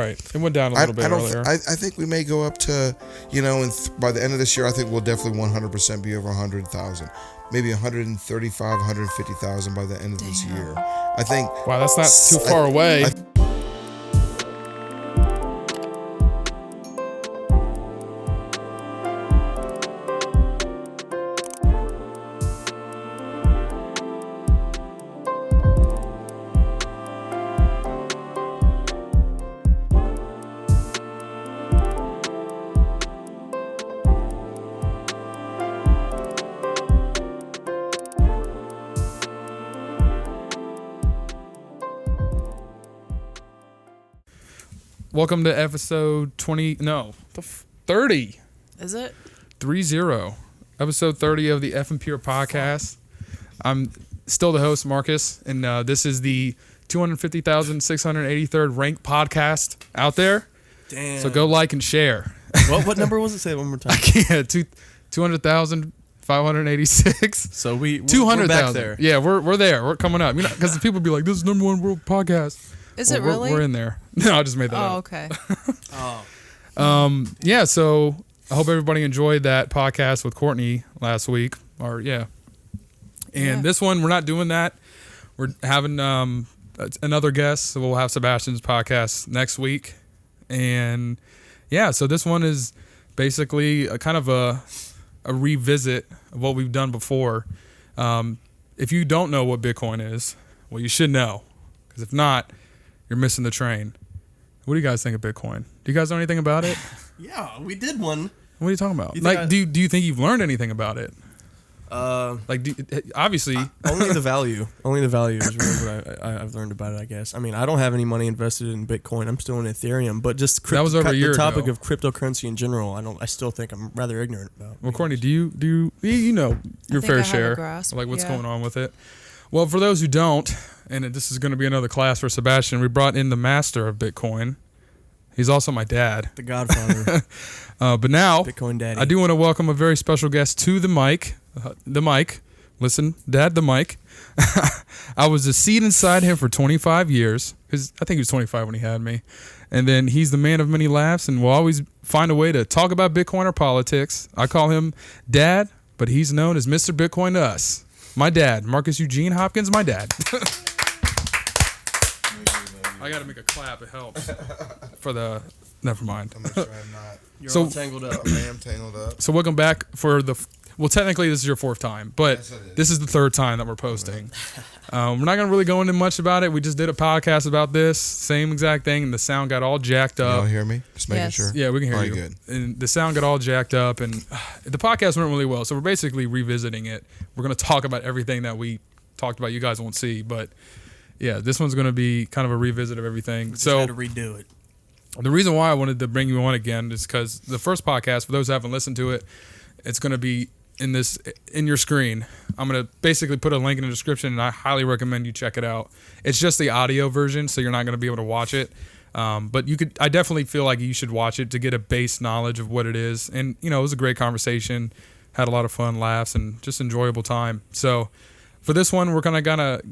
Right. It went down a little bit earlier. I think we may go up to, by the end of this year, I think we'll definitely 100% be over 100,000. Maybe 135, 150,000 by the end of this year. I think. Wow, that's not too far away. Welcome to episode 30. Is it? 30. Episode 30 of the Effin Pure Podcast. I'm still the host, Marcus, and this is the 250,683rd ranked podcast out there. Damn. So go like and share. What number was it? Say it one more time. I can't. 200,586. So we're 200,000. back there. Yeah, we're there. We're coming up. Because people be like, this is number one world podcast. Is it really? We're in there. No, I just made that up. Oh, okay. Yeah, so I hope everybody enjoyed that podcast with Courtney last week. And this one, we're not doing that. We're having another guest, so we'll have Sebastian's podcast next week. And yeah, so this one is basically a kind of a revisit of what we've done before. If you don't know what Bitcoin is, well, you should know. Because if not, you're missing the train. What do you guys think of Bitcoin? Do you guys know anything about it? Yeah, we did one. What are you talking about? Do you think you've learned anything about it? Obviously. Only the value. Only the value is really what I've learned about it, I guess. I mean, I don't have any money invested in Bitcoin. I'm still in Ethereum, but just that was over a year the topic ago. Of cryptocurrency in general, I still think I'm rather ignorant about. Well, Courtney, do you know your fair share of like what's going on with it? Well, for those who don't, and this is going to be another class for Sebastian, we brought in the master of Bitcoin. He's also my dad. The Godfather. But now, Bitcoin Daddy. I do want to welcome a very special guest to the mic. Listen, Dad, the mic. I was a seat inside him for 25 years, because I think he was 25 when he had me. And then he's the man of many laughs and will always find a way to talk about Bitcoin or politics. I call him Dad, but he's known as Mr. Bitcoin to us. My dad, Marcus Eugene Hopkins, my dad. I got to make a clap. It helps. Never mind. I'm sure I'm not. You're all tangled up. I am tangled up. So welcome back for technically this is your fourth time, but this is the third time that we're posting. We're not going to really go into much about it. We just did a podcast about this, same exact thing, and the sound got all jacked up. You all hear me? Just making sure. Yeah, we can hear you. Good. And the sound got all jacked up, and the podcast went really well. So we're basically revisiting it. We're going to talk about everything that we talked about. You guys won't see, but yeah, this one's going to be kind of a revisit of everything. So had to redo it. The reason why I wanted to bring you on again is because the first podcast, for those who haven't listened to it, it's going to be in your screen. I'm going to basically put a link in the description, and I highly recommend you check it out. It's just the audio version, so you're not going to be able to watch it. But I definitely feel like you should watch it to get a base knowledge of what it is. And, it was a great conversation, had a lot of fun, laughs, and just enjoyable time. So for this one, we're going to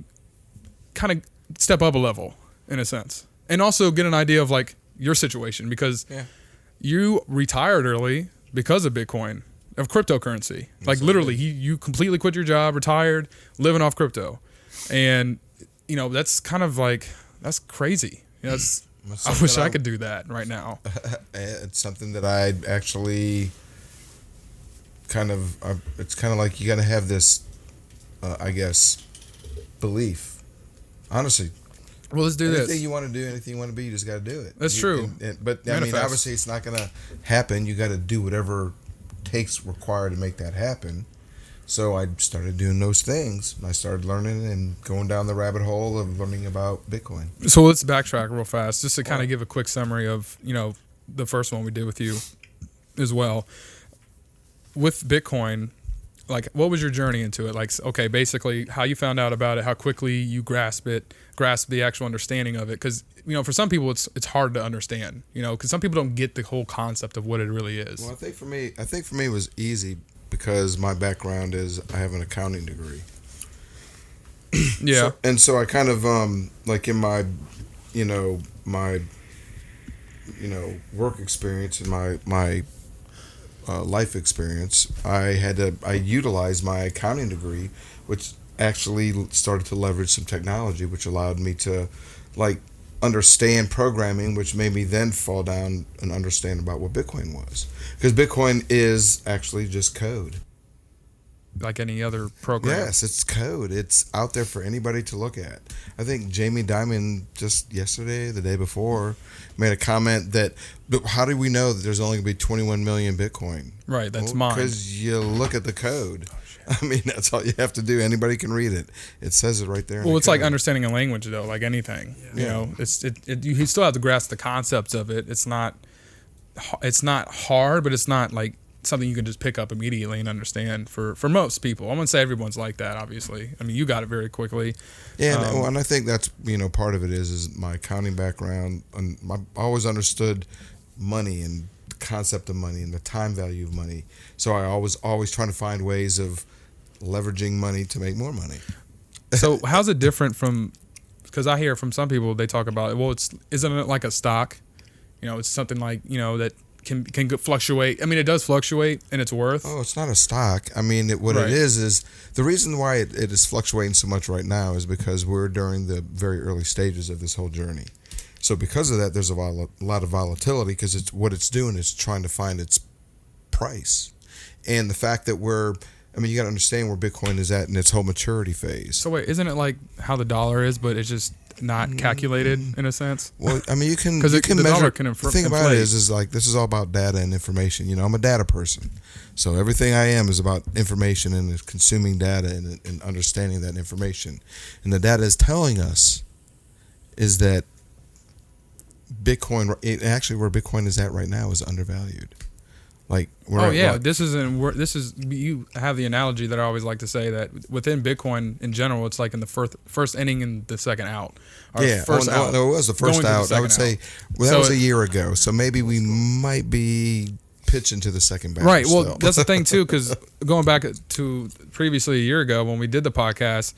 kind of step up a level in a sense, and also get an idea of like your situation, because you retired early because of Bitcoin, of cryptocurrency. Like literally, you completely quit your job, retired, living off crypto, and that's kind of like, that's crazy. I wish I could do that right now. It's something that I actually it's kind of like you got to have this, I guess, belief. Honestly. Well, let's do this. Anything you want to do, anything you want to be, you just got to do it. That's true. But I mean, obviously, it's not going to happen. You got to do whatever takes required to make that happen. So I started doing those things. I started learning and going down the rabbit hole of learning about Bitcoin. So let's backtrack real fast, just to kind of give a quick summary of the first one we did with you as well. With Bitcoin, like, what was your journey into it? Like, okay, basically how you found out about it, how quickly you grasp the actual understanding of it. Because, for some people it's hard to understand, because some people don't get the whole concept of what it really is. Well, I think for me it was easy because my background is I have an accounting degree. Yeah. So I kind of, like in my, my work experience and my life experience, I utilized my accounting degree, which actually started to leverage some technology, which allowed me to understand programming, which made me then fall down and understand about what Bitcoin was, because Bitcoin is actually just code. Like any other program. Yes, it's code. It's out there for anybody to look at. I think Jamie Dimon just yesterday, the day before, made a comment that, but how do we know that there's only going to be 21 million Bitcoin? Right, that's mine. Because you look at the code. I mean, that's all you have to do. Anybody can read it. It says it right there. Well, it's like understanding a language, though, like anything. Yeah. You know, you still have to grasp the concepts of it. It's not hard, but it's not like something you can just pick up immediately and understand for most people. I wouldn't say everyone's like that, obviously. I mean, you got it very quickly. Yeah, and I think that's, part of it is my accounting background. And I always understood money and the concept of money and the time value of money. So I always trying to find ways of leveraging money to make more money. So how's it different from, because I hear from some people, they talk about, well, isn't it like a stock? It's something like, that can fluctuate. I mean, it does fluctuate in its worth. Oh, it's not a stock. I mean, it is the reason why it is fluctuating so much right now is because we're during the very early stages of this whole journey. So because of that, there's a lot of volatility, because what it's doing is trying to find its price. And the fact that you got to understand where Bitcoin is at in its whole maturity phase. So wait, isn't it like how the dollar is, but it's just not calculated in a sense? Well, I mean, you can the measure. Dollar can the thing about it is like, this is all about data and information. I'm a data person, so everything I am is about information and consuming data and understanding that information. And the data is telling us is that Bitcoin, actually where Bitcoin is at right now, is undervalued. This is you have the analogy that I always like to say, that within Bitcoin in general, it's like in the first inning and the second out. Out. No, it was the first out. I would say that was a year ago, so maybe we might be pitching to the second batter. Right. Well, that's the thing too, because going back to previously a year ago when we did the podcast,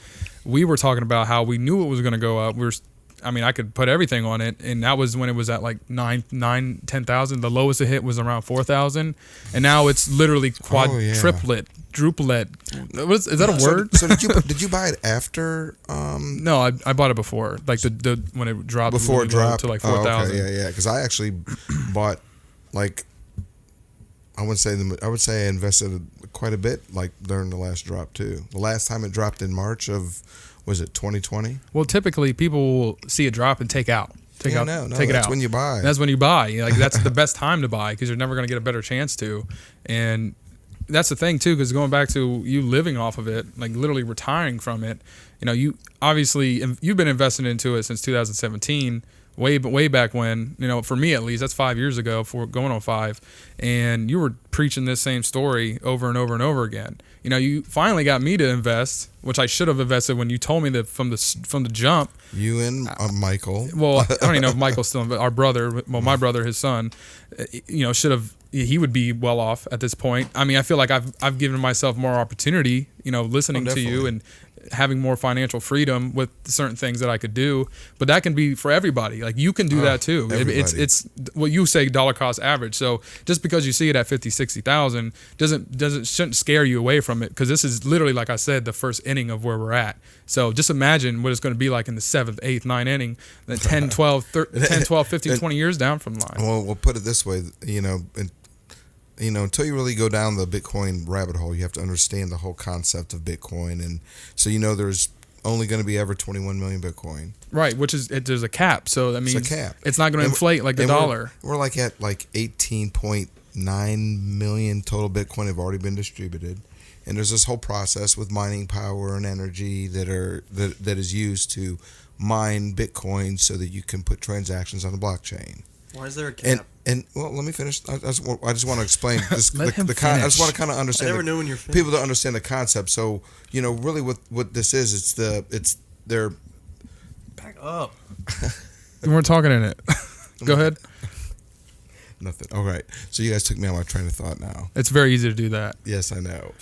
we were talking about how we knew it was going to go up. I could put everything on it, and that was when it was at like 10,000. The lowest it hit was around 4,000, and now it's literally triplet. Is that a word? So did you buy it after? No, I bought it before, like the when it dropped. Before it dropped to like 4,000. Yeah. Because I actually bought I would say I invested quite a bit during the last drop too. The last time it dropped in March of. Was it 2020? Well, typically people will see a drop and take it out. Take it out. That's when you buy. That's when you buy. That's the best time to buy, because you're never going to get a better chance to. And that's the thing too, because going back to you living off of it, like literally retiring from it, you obviously you've been investing into it since 2017. Way back when, for me at least, that's 5 years ago, going on 5, and you were preaching this same story over and over and over again. You finally got me to invest, which I should have invested when you told me that from the jump. You and Michael. Well, I don't even know if Michael's still, but our brother, my brother, his son, should have. He would be well off at this point. I mean, I feel like I've given myself more opportunity, listening to you and having more financial freedom with certain things that I could do. But that can be for everybody. Like, you can do that too. It's what you say, dollar cost average. So just because you see it at 50, 60,000 shouldn't scare you away from it, because this is literally, like I said, the first inning of where we're at. So just imagine what it's going to be like in the 7th, 8th, 9th inning, then 10, 12, 15, 20 years down from the line. Well, we'll put it this way, until you really go down the Bitcoin rabbit hole, you have to understand the whole concept of Bitcoin. And so, there's only going to be ever 21 million Bitcoin. Right, which is, there's a cap. So that means it's a cap. It's not going to inflate like the dollar. We're at 18.9 million total Bitcoin have already been distributed. And there's this whole process with mining power and energy that is used to mine Bitcoin so that you can put transactions on the blockchain. Why is there a cap? And well, let me finish. I just want to explain this. I just want to kind of understand. I never knew when you're finished. People don't understand the concept. So really, what this is, it's their. Back up. We weren't talking in it. Go ahead. Nothing. All right. So you guys took me on my train of thought now. It's very easy to do that. Yes, I know.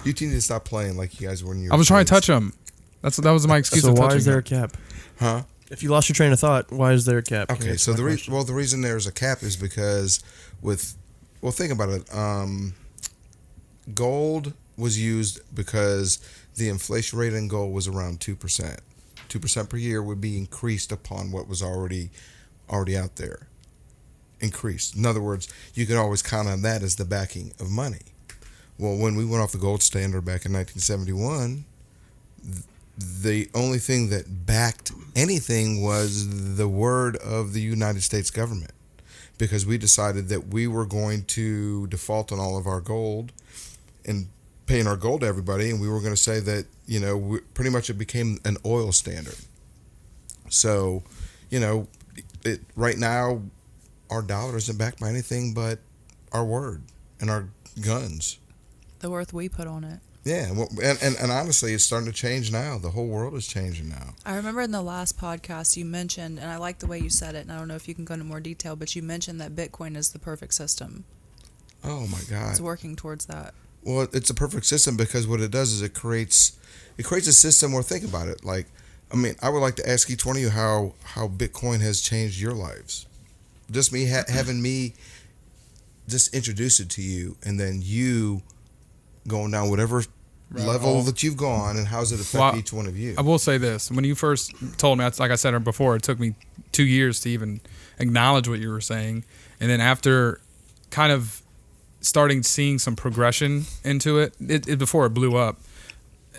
You two need to stop playing like you guys were when you were I was trying to touch them. That was my excuse. So of why is there them. a cap? Huh? If you lost your train of thought, why is there a cap? Okay, so the reason there's a cap is because think about it. Gold was used because the inflation rate in gold was around 2%. 2% per year would be increased upon what was already out there. Increased. In other words, you could always count on that as the backing of money. Well, when we went off the gold standard back in 1971, the only thing that backed anything was the word of the United States government, because we decided that we were going to default on all of our gold and paying our gold to everybody, and we were going to say that, pretty much it became an oil standard. So, right now, our dollar isn't backed by anything but our word and our guns. The worth we put on it. Yeah, well, and honestly, it's starting to change now. The whole world is changing now. I remember in the last podcast you mentioned, and I like the way you said it, and I don't know if you can go into more detail, but you mentioned that Bitcoin is the perfect system. Oh my God. It's working towards that. Well, it's a perfect system because what it does is it creates a system where, think about it. I would like to ask each one of you how Bitcoin has changed your lives. Just me having me just introduce it to you, and then you going down whatever level that you've gone, and how's it affect each one of you? I will say this. When you first told me, like I said before, it took me 2 years to even acknowledge what you were saying. And then after kind of starting seeing some progression into it before it blew up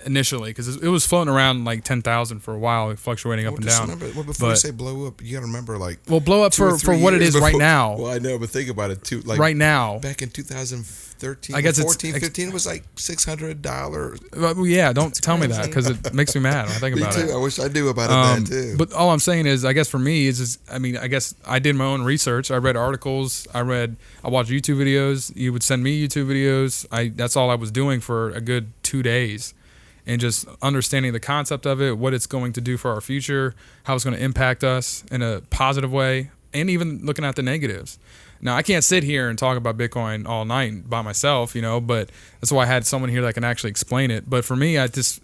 initially, because it was floating around like 10,000 for a while, fluctuating up and down. Remember, before you say blow up, you got to remember blow up for what it is before, right now. Well, I know, but think about it too. Right now, back in 2013, I guess 15, it was like $600. Yeah, don't tell me that, because it makes me mad when I think about it. I wish I knew about it then too. But all I'm saying is, I guess for me I guess I did my own research. I read articles. I watched YouTube videos. You would send me YouTube videos. That's all I was doing for a good 2 days. And just understanding the concept of it, what it's going to do for our future, how it's going to impact us in a positive way, and even looking at the negatives. Now, I can't sit here and talk about Bitcoin all night by myself, but that's why I had someone here that can actually explain it. But for me, at this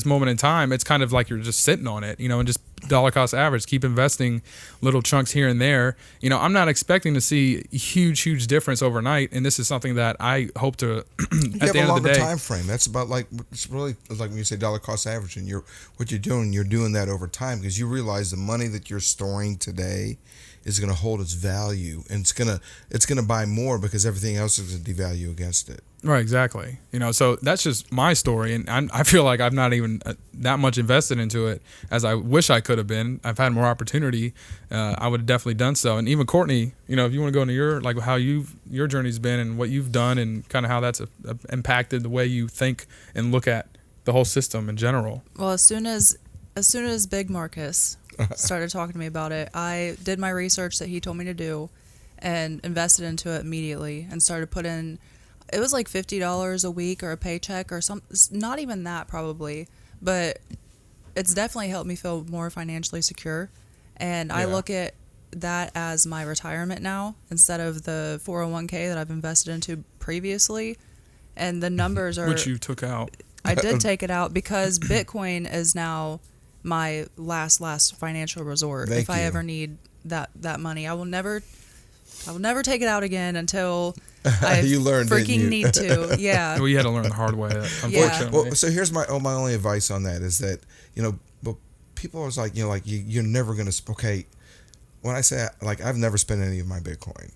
moment in time, it's kind of like you're just sitting on it, and just dollar cost average, keep investing little chunks here and there. I'm not expecting to see huge difference overnight, and this is something that I hope to at the end of the day. You have a longer time frame. That's about it's really like when you say dollar cost average, and you're doing that over time, because you realize the money that you're storing today is going to hold its value, and it's going to buy more because everything else is going to devalue against it. Right, exactly. So that's just my story, and I feel like I've not even that much invested into it as I wish I could have been. I've had more opportunity. I would have definitely done so. And even Courtney, if you want to go into how your journey's been and what you've done, and kind of how that's impacted the way you think and look at the whole system in general. Well, as soon as Big Marcus started talking to me about it, I did my research that he told me to do and invested into it immediately and started putting. It was like $50 a week or a paycheck or something. Not even that probably, but it's definitely helped me feel more financially secure. And I look at that as my retirement now instead of the 401k that I've invested into previously. And the numbers are... Which you took out. I did take it out because Bitcoin is now my last financial resort. If I ever need that money, I will never take it out again until I freaking need to. Yeah. Well, you had to learn the hard way, unfortunately. Yeah. Well, so here's my only advice on that is that, but people are like, you're never going to, okay, when I say, I've never spent any of my Bitcoin.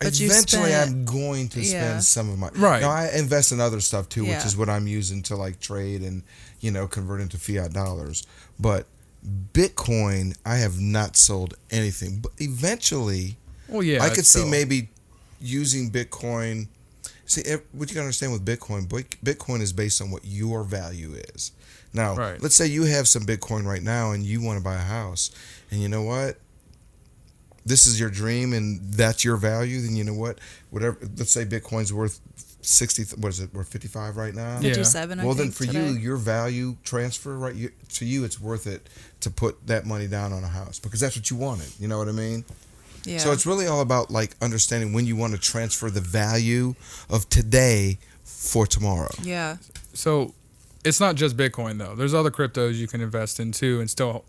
But eventually I'm going to spend some of my, right. Now I invest in other stuff too, which is what I'm using to trade and, convert into fiat dollars. But Bitcoin, I have not sold anything, but eventually, I could see maybe using Bitcoin. See, what you gotta understand with Bitcoin is based on what your value is. Now, let's say you have some Bitcoin right now and you want to buy a house, and you know what? This is your dream and that's your value. Then you know what? Whatever. Let's say Bitcoin's worth 60. What is it? We're 55 right now. 57. Well, then for you, your value transfer, right? To you, it's worth it to put that money down on a house because that's what you wanted. You know what I mean? Yeah. So it's really all about understanding when you want to transfer the value of today for tomorrow. Yeah. So it's not just Bitcoin though. There's other cryptos you can invest in too, and still,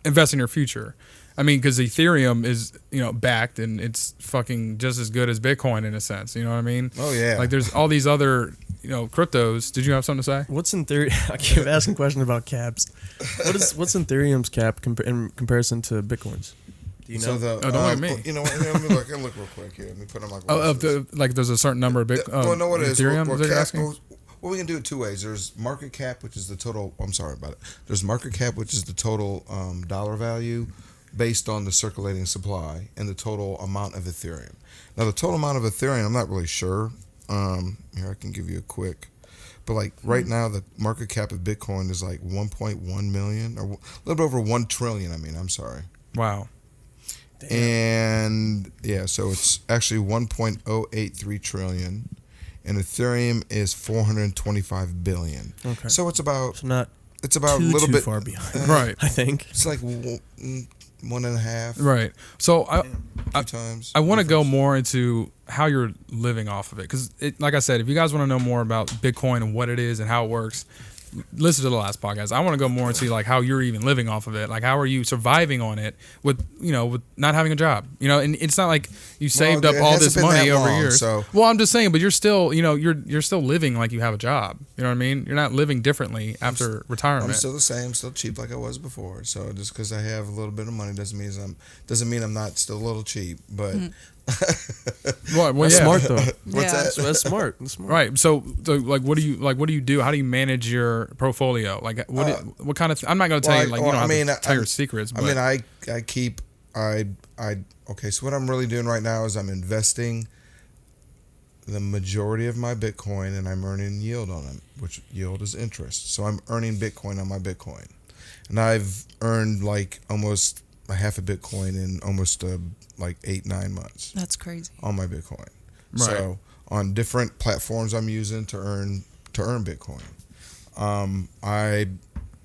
invest in your future. I mean, because Ethereum is, backed, and it's fucking just as good as Bitcoin in a sense. You know what I mean? Oh yeah. Like there's all these other, cryptos. Did you have something to say? What's in theory? I keep asking questions about caps. What's in Ethereum's cap in comparison to Bitcoin's? Do you know? So don't look at me. You know what? Let me look real quick here. Let me put on my Oh, glasses. there's a certain number of Well, no, what it is. Ethereum. Well, Is that what you're asking? Well, we can do it two ways. There's market cap, which is the total. I'm sorry about it. There's market cap, which is the total dollar value based on the circulating supply and the total amount of Ethereum. Now, the total amount of Ethereum, I'm not really sure. Here, I can give you a quick. But like right now, the market cap of Bitcoin is like 1.1 million, or a little bit over 1 trillion. I'm sorry. Wow. Damn. And yeah, so it's actually 1.083 trillion, and Ethereum is 425 billion. Okay. So it's about a little bit far behind. Right. I think. It's like 1.5. Right. So Two times. I want to go more into how you're living off of it, because like I said, if you guys want to know more about Bitcoin and what it is and how it works, listen to the last podcast. I want to go more into like how you're even living off of it. Like how are you surviving on it with not having a job? And it's not like you saved up all this money over years. So. Well, I'm just saying, but you're still you're still living like you have a job. You know what I mean? You're not living differently after retirement. I'm still the same, still cheap like I was before. So just because I have a little bit of money doesn't mean I'm not still a little cheap. But Well, That's yeah. smart though. what's that? So that's smart. That's smart. Right. So like, what do you do? How do you manage your portfolio? Like, what kind of? I'm not going to tell you. Like, you don't have to tell your secrets. But. Okay. So what I'm really doing right now is I'm investing the majority of my Bitcoin, and I'm earning yield on them, which yield is interest. So I'm earning Bitcoin on my Bitcoin, and I've earned like almost a half a Bitcoin in almost like 8-9 months. That's crazy. On my Bitcoin. Right. So on different platforms I'm using to earn Bitcoin. I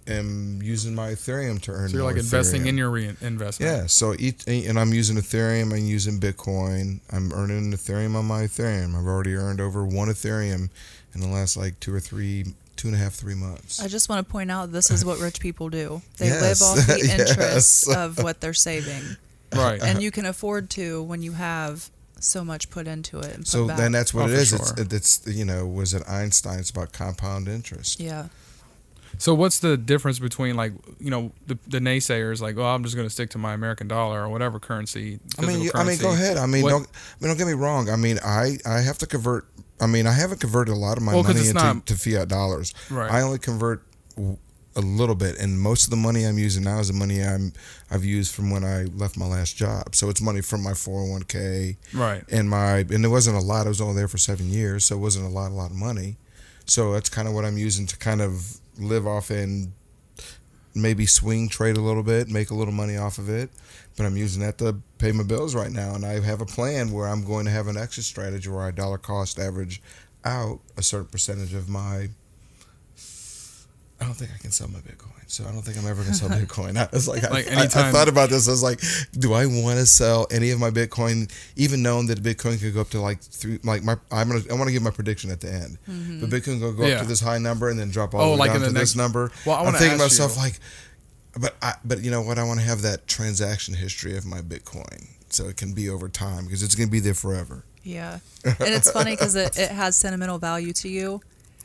am using my Ethereum to earn. So you're like investing in your reinvestment. Yeah. So and I'm using Ethereum. I'm using Bitcoin. I'm earning Ethereum on my Ethereum. I've already earned over 1 Ethereum in the last like 2.5-3 months. I just want to point out this is what rich people do. They Yes. live off the Yes. interest of what they're saving. Right. And you can afford to when you have so much put into it. And So put back. then that's what Oh, it for is. sure. It's was it Einstein? It's about compound interest. Yeah. So what's the difference between like the naysayers like, oh, I'm just going to stick to my American dollar or whatever currency. I mean, currency. go ahead. What- don't get me wrong. I mean, I have to convert. I mean, I haven't converted a lot of my Well, 'cause money it's into not- to fiat dollars. Right. I only convert a little bit, and most of the money I'm using now is the money I've used from when I left my last job. So it's money from my 401k. Right. And it wasn't a lot. I was only there for 7 years, so it wasn't a lot of money. So that's kind of what I'm using to kind of live off and maybe swing trade a little bit, make a little money off of it. But I'm using that to pay my bills right now, and I have a plan where I'm going to have an exit strategy where I dollar cost average out a certain percentage of my. I don't think I can sell my Bitcoin, so I don't think I'm ever gonna sell Bitcoin. I was like, I thought about this. I was like, do I want to sell any of my Bitcoin, even knowing that Bitcoin could go up to like three? Like I want to give my prediction at the end, but Bitcoin will go up to this high number and then drop all the way down to this number. Well, I'm thinking to myself like, but you know what? I want to have that transaction history of my Bitcoin, so it can be over time because it's gonna be there forever. Yeah. And it's funny because it has sentimental value to you.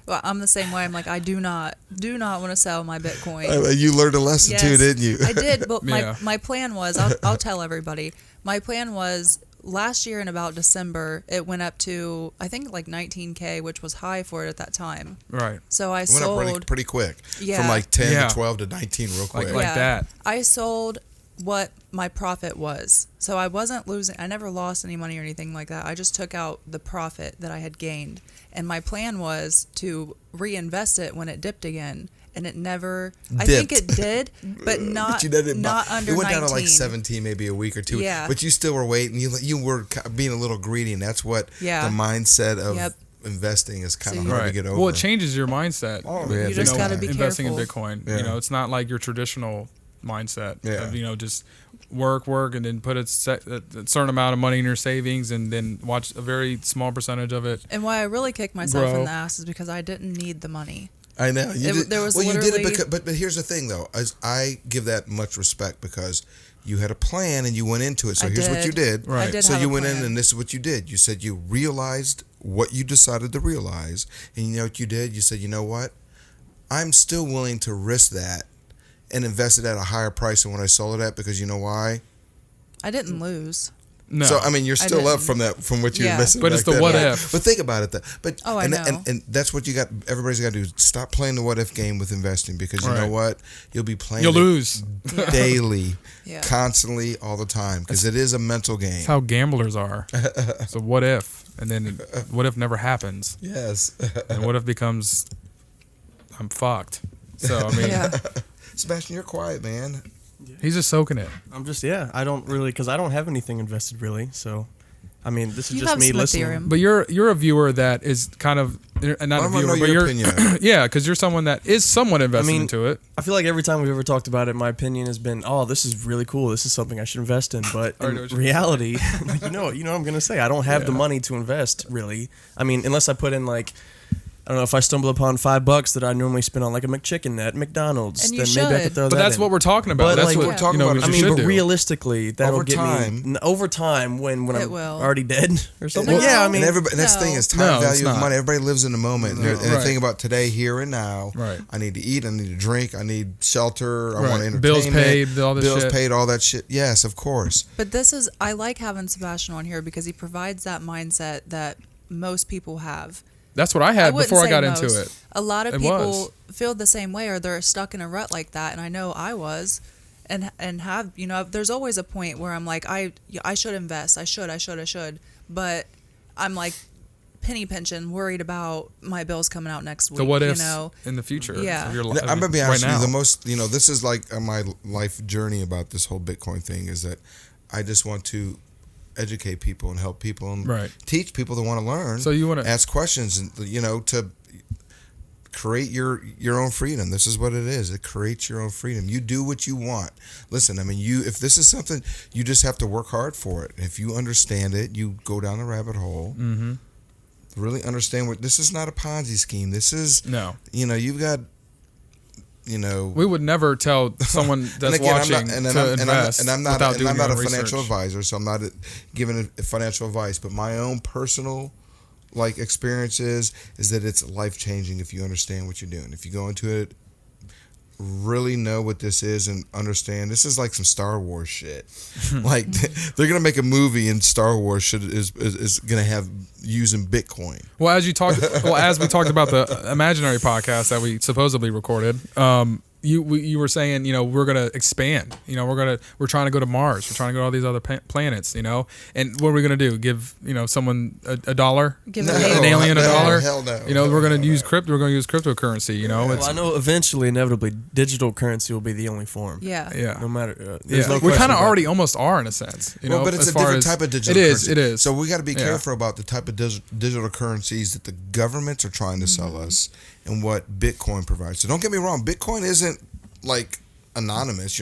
Well, I'm the same way. I'm like, I do not want to sell my Bitcoin. You learned a lesson Yes, too, didn't you? I did, but Yeah. my plan was, I'll tell everybody, my plan was last year in about December, it went up to, I think like 19K, which was high for it at that time. Right. So I It went up sold, pretty quick. Yeah. From like 10 Yeah. to 12 to 19 real quick. Like that. I sold what my profit was. So I wasn't losing, I never lost any money or anything like that. I just took out the profit that I had gained. And my plan was to reinvest it when it dipped again. And it never, I think it did, but not, not under 19. It went down to like 17 maybe a week or two. Yeah. But you still were waiting. You were being a little greedy, and that's what Yeah. the mindset of Yep. investing is kind of So hard Right. to get over. Well, it changes your mindset. Oh, yeah, You just gotta be investing careful. in Bitcoin. Yeah. It's not like your traditional mindset Yeah. of, just work, and then put a certain amount of money in your savings, and then watch a very small percentage of it. And why I really kicked myself Bro. in the ass is because I didn't need the money. I know. There was you did it literally- because, but here's the thing, though. I give that much respect because you had a plan and you went into it. So I here's what did. you did. Right. I did So have you a went in plan. and this is what you did. You said you realized what you decided to realize. And you know what you did? You said, you know what? I'm still willing to risk that and invest it at a higher price than when I sold it at, because you know why? I didn't lose. No. So I mean, you're I still up didn't. from what you Yeah. invested. But it's back the then. what But- if. But think about it, though. But Oh, I know. And that's what you got. Everybody's got to do. Stop playing the what if game with investing, because you know Right. what? You'll be playing. You'll it lose. Yeah. daily, Yeah. constantly, all the time, because it is a mental game. That's how gamblers are. So what if? And then what if never happens? Yes, And what if becomes I'm fucked? So I mean, Yeah. Sebastian, you're quiet, man. he's just soaking it. I'm just I don't really, because I don't have anything invested really. So, I mean, this is You just have me some listening. Ethereum. But you're a viewer that is kind of not I a wanna know viewer, but your you're opinion. yeah, because you're someone that is somewhat invested mean, into it. I feel like every time we've ever talked about it, my opinion has been, "Oh, this is really cool. This is something I should invest in." But I know in what you- reality, you know what I'm gonna say. I don't have the Yeah. money to invest really. I mean, unless I put in like, I don't know, if I stumble upon $5 that I normally spend on like a McChicken at McDonald's, And you then maybe I should. could throw But that that's in. what we're talking about. But, That's like, what we're talking what about I you mean, should but do. realistically, that'll Over get time- me over time when It I'm will. already dead or something. Well, yeah, I and mean, everybody, that's the thing No. is time No, it's value of not. money. Everybody lives in the moment, and the Right. thing about today, here and now. Right. I need to eat. I need to drink. I need shelter. I Right. want entertainment. Bills paid, all this bills shit. paid, all that shit. Yes, of course. But I like having Sebastian on here because he provides that mindset that most people have. That's what I had wouldn't before I say got most. into it. A lot of It people was. feel the same way, or they're stuck in a rut like that, and I know I was, and have there's always a point where I'm like I should invest, I should, but I'm like penny pinching, worried about my bills coming out next week. The what ifs you know? in the future. Yeah. Of your I'm gonna be right honest with now. you. The most, this is like my life journey about this whole Bitcoin thing, is that I just want to educate people and help people and Right. teach people that want to learn. So you want to ask questions and to create your own freedom. This is what it is. It creates your own freedom. You do what you want. Listen, I mean, if this is something, you just have to work hard for it. If you understand it, you go down the rabbit hole. Mm-hmm. Really understand what this is. Not a Ponzi scheme. This is No. You've got We would never tell someone that's watching to invest I'm not without doing a your own financial research. advisor, so I'm not giving financial advice. But my own personal experience is that it's life changing if you understand what you're doing. If you go into it, really know what this is and understand. This is like some Star Wars shit. Like they're gonna make a movie and Star Wars shit is gonna have using Bitcoin. Well, as we talked about the imaginary podcast that we supposedly recorded, you were saying, we're gonna expand. We're trying to go to Mars. We're trying to go to all these other planets. And what are we gonna do? Give someone a dollar? Give an an alien a dollar? Hell no. We're gonna use crypto. We're gonna use cryptocurrency. well, I know eventually, inevitably, digital currency will be the only form. Yeah. yeah. No matter. Yeah, There's no we question kind of about already almost are in a sense. Well, but it's as a far different as- type of digital It currency. is. It is. So we got to be Yeah. careful about the type of digital currencies that the governments are trying to sell us and what Bitcoin provides. So don't get me wrong. Bitcoin isn't like anonymous.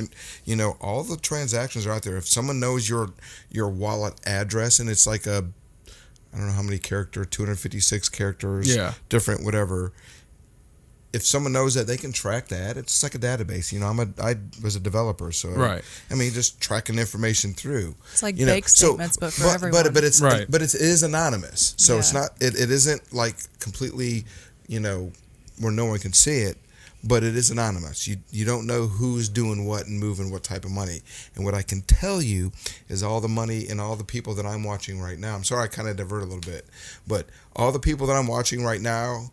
All the transactions are out there. If someone knows your wallet address and it's like I don't know how many 256 characters, Yeah. different, whatever. If someone knows that, they can track that. It's like a database. I was a developer, so Right. just tracking information through. It's like bank statements, but for everyone. But it Right. is anonymous. So it's Yeah. not. It isn't like completely, where no one can see it. But it is anonymous. You don't know who's doing what and moving what type of money. And what I can tell you is all the money and all the people that I'm watching right now. I'm sorry I kind of divert a little bit, but all the people that I'm watching right now,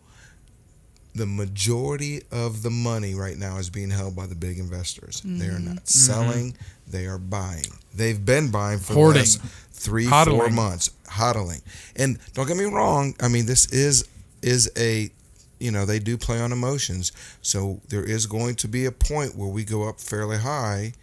the majority of the money right now is being held by the big investors. They are not selling. They are buying. They've been buying for Hoarding. the last 3-4 Hodling. months. Hodling. And don't get me wrong. I mean, this is a, they do play on emotions. So there is going to be a point where we go up fairly high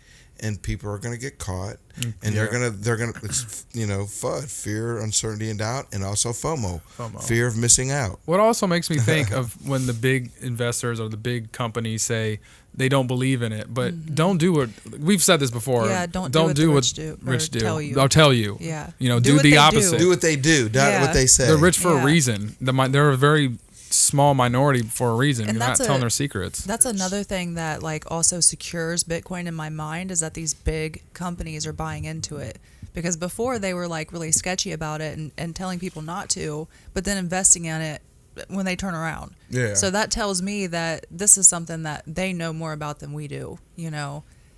and people are going to get caught, and they're going to, it's, FUD, fear, uncertainty, and doubt, and also FOMO, fear of missing out. What also makes me think of when the big investors or the big companies say they don't believe in it, but don't do what we've said this before. Yeah, don't do what what rich do. I'll tell you. Yeah, do the opposite. Do what they do, not what they say. They're rich for a reason. They're a very small minority for a reason. And you're not telling their secrets. That's another thing that like also secures Bitcoin in my mind, is that these big companies are buying into it. Because before they were like really sketchy about it and telling people not to, but then investing in it when they turn around. Yeah. So that tells me that this is something that they know more about than we do.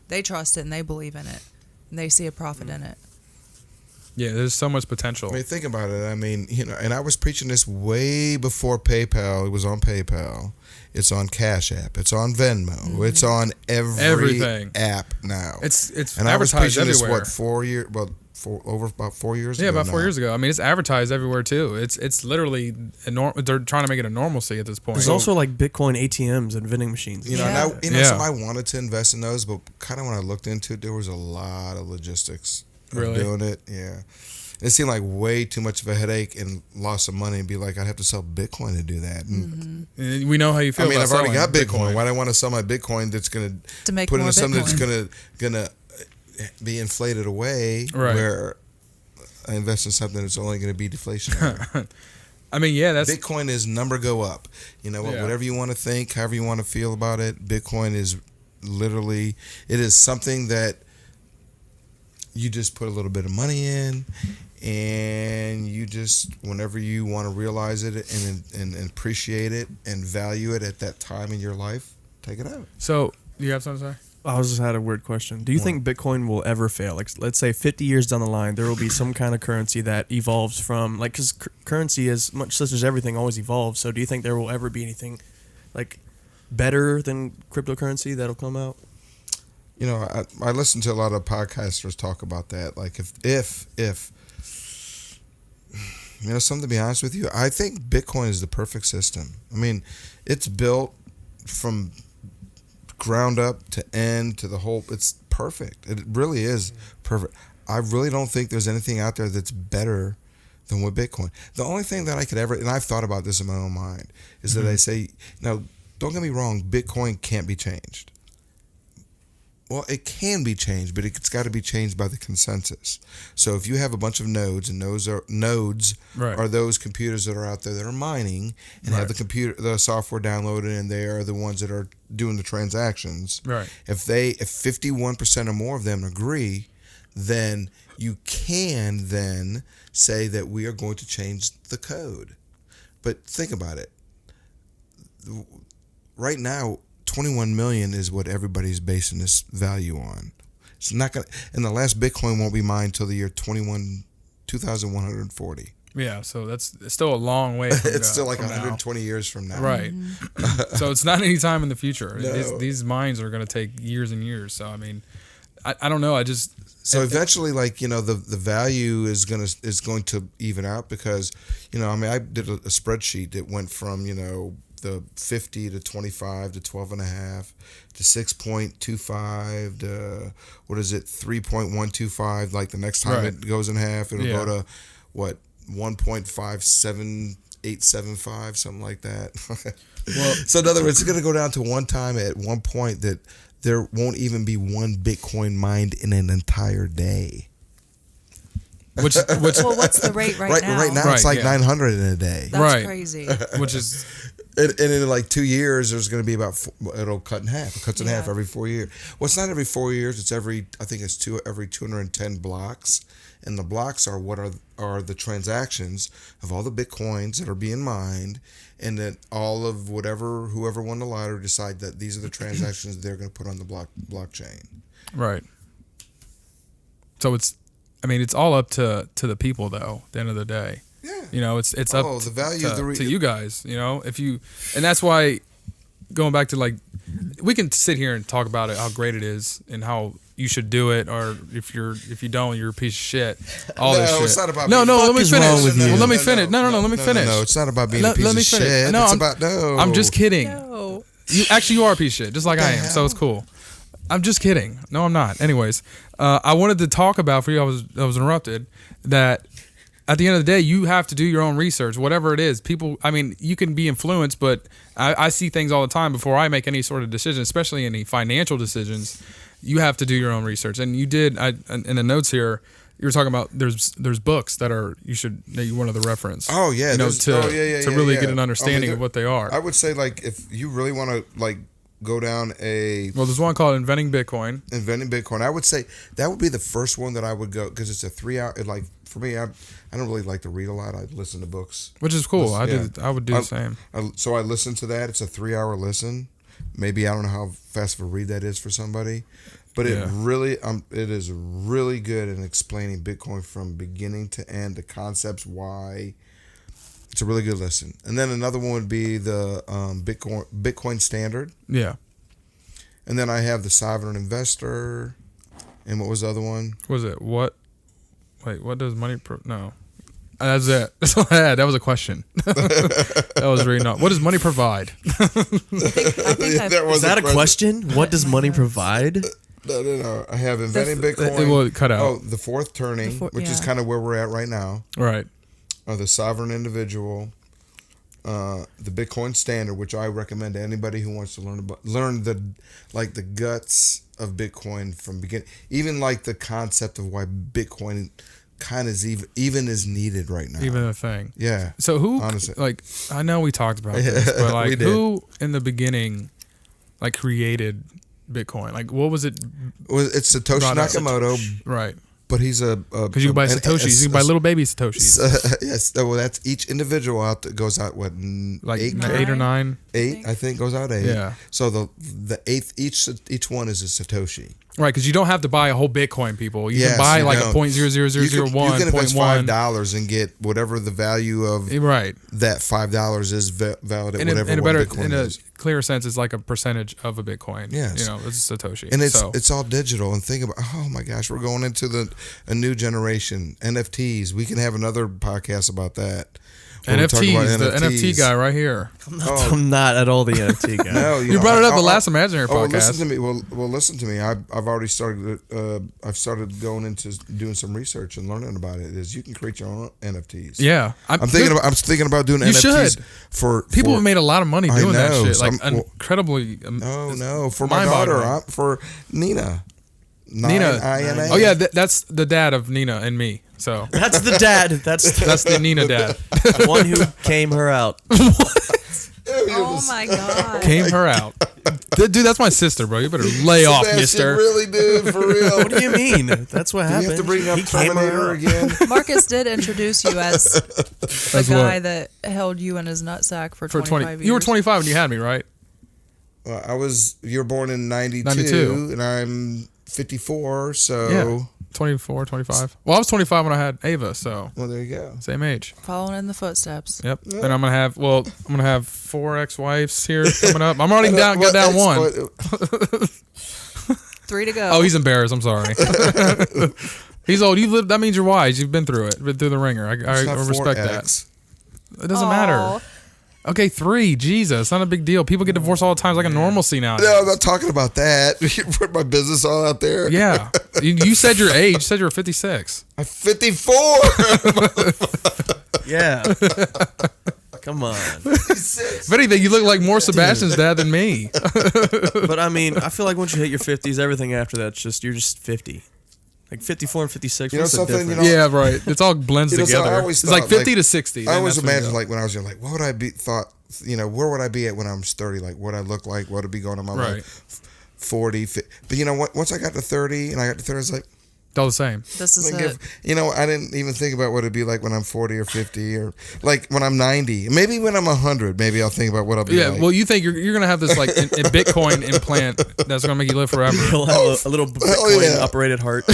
They trust it and they believe in it and they see a profit in it. Yeah, there's so much potential. I mean, think about it. I mean, and I was preaching this way before PayPal. It was on PayPal. It's on Cash App. It's on Venmo. It's on everything app now. It's and I was preaching everywhere. this 4 years. Well, over about 4 years ago. Yeah, about 4 years ago. I mean, it's advertised everywhere too. It's literally they're trying to make it a normalcy at this point. There's also like Bitcoin ATMs and vending machines. So I wanted to invest in those, but kind of when I looked into it, there was a lot of logistics of doing it. Yeah. It seemed like way too much of a headache and loss of money and be like, I'd have to sell Bitcoin to do that. And we know how you feel. I mean, about I've already got Bitcoin. Why do I want to sell my Bitcoin that's going to make put more into something Bitcoin. that's going to be inflated away, right, where I invest in something that's only going to be deflationary. I mean, yeah, that's Bitcoin is number go up. Whatever you want to think, however you want to feel about it, Bitcoin is literally, it is something that you just put a little bit of money in, and you just, whenever you want to realize it and appreciate it and value it at that time in your life, take it out. So, you have something to say? I just had a weird question. Do you think Bitcoin will ever fail? Like, let's say 50 years down the line, there will be some kind of currency that evolves from, like, because currency, as much such as everything, always evolves. So do you think there will ever be anything, like, better than cryptocurrency that'll come out? I listen to a lot of podcasters talk about that. Like, if something to be honest with you, I think Bitcoin is the perfect system. I mean, it's built from ground up to end to the whole. It's perfect. It really is perfect. I really don't think there's anything out there that's better than with Bitcoin. The only thing that I could ever, and I've thought about this in my own mind, is that I say, now, don't get me wrong, Bitcoin can't be changed. Well, it can be changed, but it's got to be changed by the consensus. So if you have a bunch of nodes, and nodes are those computers that are out there that are mining and have the software downloaded, and they are the ones that are doing the transactions. Right. If 51% or more of them agree, then you can then say that we are going to change the code. But think about it. Right now, 21 million is what everybody's basing this value on. It's not gonna, and the last Bitcoin won't be mined till the year 2140. Yeah, so it's still a long way. It's still like 120 years from now. Right. So it's not any time in the future. No. These mines are going to take years and years. So I mean, I don't know. So eventually, the value is going to even out because, I did a spreadsheet that went from, the 50 to 25 to 12.5 to 6.25 to 3.125. Like the next time it goes in half, it'll go to 1.57875, something like that. Well, so in other words, it's going to go down to one time at one point that there won't even be one Bitcoin mined in an entire day. Which well, what's the rate now? Right now, it's like 900 in a day. That's crazy. Which is... And in like 2 years, there's going to be it'll cut in half. It cuts in half every 4 years. Well, it's not every 4 years. It's every 210 blocks. And the blocks are what are the transactions of all the Bitcoins that are being mined, and that all of whoever won the lottery decide that these are the transactions they're going to put on the blockchain. Right. So it's all up to the people though. At the end of the day. Yeah. It's up the value to you guys. If you, and that's why going back to like, we can sit here and talk about it, how great it is, and how you should do it, or if you don't, you're a piece of shit. All this shit. It's not about let me finish. Let me finish. No, let me finish. No, it's not about being a piece of shit. No, it's about I'm just kidding. No. You are a piece of shit, just like I am. So it's cool. I'm just kidding. No, I'm not. Anyways, I wanted to talk about for you. I was interrupted. That at the end of the day, you have to do your own research, whatever it is. People, I mean, you can be influenced, but I see things all the time before I make any sort of decision, especially any financial decisions. You have to do your own research, and you did. In the notes here, you were talking about there's books that you wanted to reference. Oh yeah, to really get an understanding of what they are. I would say like if you really want to like go down there's one called Inventing Bitcoin. I would say that would be the first one that I would go because it's a 3-hour. Like for me, I don't really like to read a lot. I listen to books, which is cool. I would do the same. So I listen to that. It's a 3-hour listen. Maybe I don't know how fast of a read that is for somebody, but it is really good in explaining Bitcoin from beginning to end, the concepts, why. It's a really good listen. And then another one would be the Bitcoin Standard. Yeah. And then I have the Sovereign Investor. And what was the other one? Was it what? Wait, what does money? No. That's it. That's all I had. That was a question. That was really not. What does money provide? I think is that a question? What does money provide? No. I have Inventing Bitcoin. It will cut out. Oh, the Fourth Turning, which is kind of where we're at right now. Right. The Sovereign Individual, the Bitcoin Standard, which I recommend to anybody who wants to learn the guts of Bitcoin from beginning, even like the concept of why Bitcoin kind of even is needed right now. Even a thing. Yeah. So who, honestly, like, I know we talked about this, but like who in the beginning, like created Bitcoin? Like what was it? Well, it's Satoshi Nakamoto. Right. But he's because you can buy Satoshis, you can buy little baby Satoshis. Yes, well, that's each individual out that goes out what like 8 or 9. 8, I think goes out 8. Yeah. So the eighth each one is a Satoshi. Right, because you don't have to buy a whole Bitcoin, people. You can buy like a 0.00001. You can invest $5 and get whatever the value of that $5 is valid at whatever Bitcoin is. In a clearer sense, it's like a percentage of a Bitcoin. Yes. It's Satoshi. And it's all digital. And think about, oh my gosh, we're going into a new generation. NFTs. We can have another podcast about that. NFTs, the NFT guy right here. I'm not at all the NFT guy. No, you brought it up the last Imaginary podcast. Listen to me. Well, listen to me. I've already started. I've started going into doing some research and learning about it. Is you can create your own NFTs. Yeah, I'm thinking about doing NFTs for people have made a lot of money doing that shit. Like incredibly. No, for my daughter, for Nina. Nina. I-N-A. Oh yeah, that's the dad of Nina and me. So that's the dad. That's the Nina dad. The one who came her out. Oh my god. Came her out. Dude, that's my sister, bro. You better lay off, mister. Really, dude, for real. What do you mean? That's what happened. You have to bring up Terminator again. Marcus did introduce you as the guy that held you in his nutsack for 25 years. You were 25 when you had me, right? You were born in 92. And I'm 54, so... Yeah. 24, 25. Well, I was 25 when I had Ava, so. Well, there you go. Same age. Following in the footsteps. Yep. Yeah. Then I'm gonna have 4 ex-wives here coming up. I'm already got down 1. 3 to go. Oh, he's embarrassed. I'm sorry. He's old. You lived. That means you're wise. You've been through it. Been through the ringer. I respect that. It doesn't matter. Okay, 3. Jesus, not a big deal. People get divorced all the time. It's like a normalcy now. No, I'm not talking about that. You put my business all out there. Yeah. You said your age. You said you were 56. I'm 54. Yeah. Come on. If anything, you look like more Sebastian's dad than me. But I mean, I feel like once you hit your 50s, everything after that's you're just 50. Like 54 and 56. You know something? Yeah, right. It's all blends together. It's like 50 to 60. I always imagined, like when I was young, like what would I be where would I be at when I was 30? Like what would I look like? What would be going on in my life? 40, 50. But once I got to 30 and I got to 30, I was like, it's all the same. This is it. I didn't even think about what it'd be like when I'm 40 or 50 or like when I'm 90. Maybe when I'm 100, maybe I'll think about what I'll be like. Yeah, well, you think you're going to have this like a Bitcoin implant that's going to make you live forever. You'll have a little Bitcoin-operated heart.